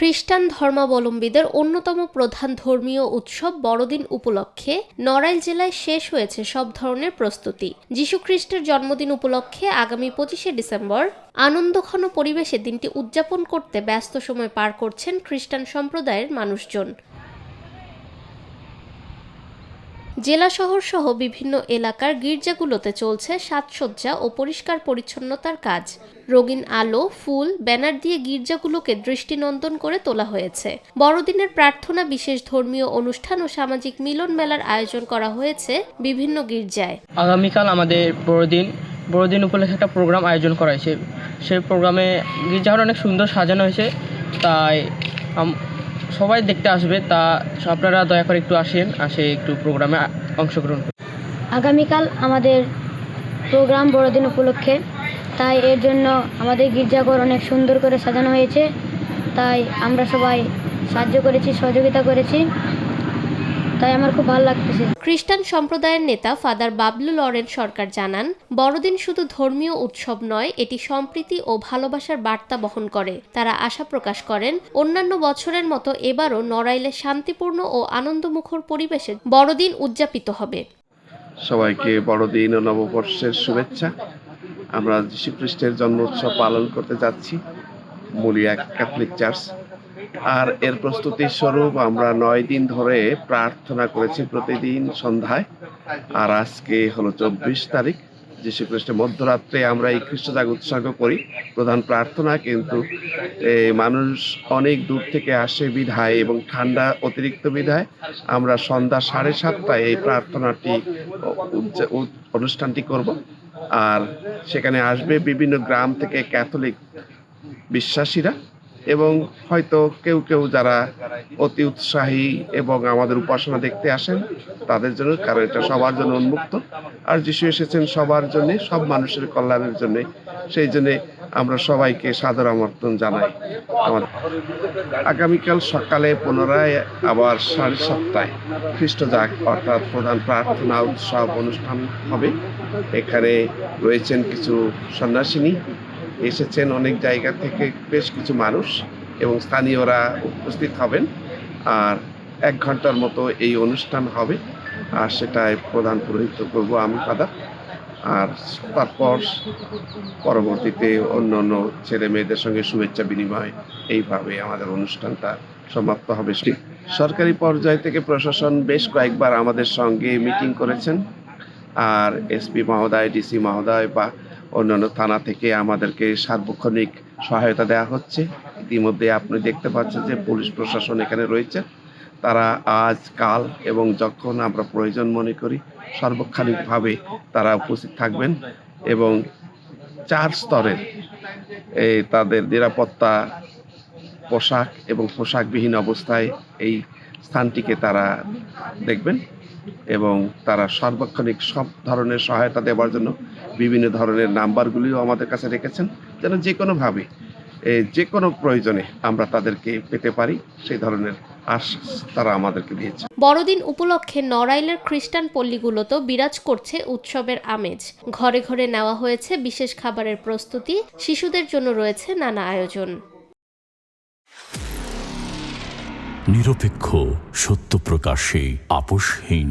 খ্রিস্টান ধর্মাবলম্বীদের অন্যতম প্রধান ধর্মীয় উৎসব বড়দিন উপলক্ষে নড়াইল জেলায় শেষ হয়েছে সব ধরনের প্রস্তুতি। যিশু খ্রিস্টের জন্মদিন উপলক্ষে আগামী 25শে ডিসেম্বর আনন্দঘন পরিবেশে দিনটি উদযাপন করতে ব্যস্ত সময় পার করছেন খ্রিস্টান সম্প্রদায়ের মানুষজন। জেলা শহর সহ বিভিন্ন এলাকার গির্জাগুলোতে চলছে সাজসজ্জা ও পরিষ্কার পরিচ্ছন্নতার কাজ। রঙিন আলো, ফুল, ব্যানার দিয়ে গির্জাগুলোকে দৃষ্টিনন্দন করে তোলা হয়েছে। বড়দিনের প্রার্থনা, বিশেষ ধর্মীয় অনুষ্ঠান ও সামাজিক মিলন মেলার আয়োজন করা হয়েছে বিভিন্ন গির্জায়। আগামীকাল আমাদের বড়দিন উপলক্ষে একটা প্রোগ্রাম আয়োজন করা হয়েছে। সেই প্রোগ্রামে গির্জাঘর অনেক সুন্দর সাজানো হয়েছে, তাই সবাই দেখতে আসবে। তা আপনারা দয়া করে একটু আসে একটু প্রোগ্রামে অংশগ্রহণ করুন। আগামীকাল আমাদের প্রোগ্রাম বড়দিন উপলক্ষে, তাই এর জন্য আমাদের গির্জাঘর অনেক সুন্দর করে সাজানো হয়েছে। তাই আমরা সবাই সাহায্য করেছি, সহযোগিতা করেছি, তাই আমার খুব ভালো লাগতেছে। খ্রিস্টান সম্প্রদায়ের নেতা ফাদার বাবলু লরেন সরকার জানান, বড়দিন শুধু ধর্মীয় উৎসব নয়, এটি সম্প্রীতি ও ভালোবাসার বার্তা বহন করে। তারা আশা প্রকাশ করেন, অন্যান্য বছরের মতো এবারও নড়াইলে শান্তিপূর্ণ ও আনন্দমুখর পরিবেশে বড়দিন উদযাপিত হবে। সবাইকে বড়দিন ও নববর্ষের শুভেচ্ছা। আমরা যীশু খ্রিস্টের জন্ম উৎসব পালন করতে যাচ্ছি মুলিয়া ক্যাথলিক চার্চ। আর এর প্রস্তুতির স্বরূপ আমরা 9 দিন ধরে প্রার্থনা করেছি প্রতিদিন সন্ধ্যায়। আর আজকে হলো 24 তারিখ, যীশু খ্রিস্টের মধ্যরাত্রে আমরা এই খ্রিস্টজাগ উৎসর্গ করি প্রধান প্রার্থনা। কিন্তু মানুষ অনেক দূর থেকে আসে বিধায় এবং ঠান্ডা অতিরিক্ত বিধায় আমরা সন্ধ্যা 7:30টায় এই প্রার্থনাটি অনুষ্ঠানটি করব। আর সেখানে আসবে বিভিন্ন গ্রাম থেকে ক্যাথলিক বিশ্বাসীরা এবং হয়তো কেউ কেউ যারা অতি উৎসাহী এবং আমাদের উপাসনা দেখতে আসেন তাদের জন্য, কারণ এটা সবার জন্য উন্মুক্ত। আর যিশু এসেছেন সবার জন্য, সব মানুষের কল্যাণের জন্য। সেই জন্যে আমরা সবাইকে সাদর আমন্ত্রণ জানাই। আগামীকাল সকালে পুনরায় আবার 7:30টায় খ্রিস্টজাগ অর্থাৎ প্রধান প্রার্থনা উৎসব অনুষ্ঠান হবে। এখানে রয়েছেন কিছু সন্ন্যাসিনী, এসেছেন অনেক জায়গা থেকে বেশ কিছু মানুষ এবং স্থানীয়রা উপস্থিত হবেন। আর 1 ঘন্টার মতো এই অনুষ্ঠান হবে। আর সেটায় প্রধান পুরোহিত্য করব আমি ফাদার। আর তারপর পরবর্তীতে অন্য অন্য ছেলে মেয়েদের সঙ্গে শুভেচ্ছা বিনিময়, এইভাবে আমাদের অনুষ্ঠানটা সমাপ্ত হবে। সরকারি পর্যায় থেকে প্রশাসন বেশ কয়েকবার আমাদের সঙ্গে মিটিং করেছেন। আর এসপি মহোদয়, ডিসি মহোদয় বা অন্যান্য থানা থেকে আমাদেরকে সার্বক্ষণিক সহায়তা দেওয়া হচ্ছে। ইতিমধ্যে আপনি দেখতে পাচ্ছেন যে পুলিশ প্রশাসন এখানে রয়েছে। তারা আজ, কাল এবং যখন আমরা প্রয়োজন মনে করি সার্বক্ষণিকভাবে তারা উপস্থিত থাকবেন এবং 4 স্তরের তাদের নিরাপত্তা পোশাক এবং পোশাকবিহীন অবস্থায় এই স্থানটিকে তারা দেখবেন এবং তারা সার্বক্ষণিক সব ধরনের সহায়তা দেওয়ার জন্য বিভিন্ন ধরনের নাম্বারগুলিও আমাদের কাছে রেখেছেন, যেন যে কোনোভাবে যে কোনো প্রয়োজনে আমরা তাদেরকে পেতে পারি, সেই ধরনের আশ্বাস তারা আমাদেরকে দিয়েছে। বড়দিন উপলক্ষে নড়াইলের খ্রিস্টান পল্লীগুলোতেও বিরাজ করছে উৎসবের আমেজ। ঘরে ঘরে নেওয়া হয়েছে বিশেষ খাবারের প্রস্তুতি, শিশুদের জন্য রয়েছে নানা আয়োজন। নিরপেক্ষ, সত্য প্রকাশে আপোষহীন।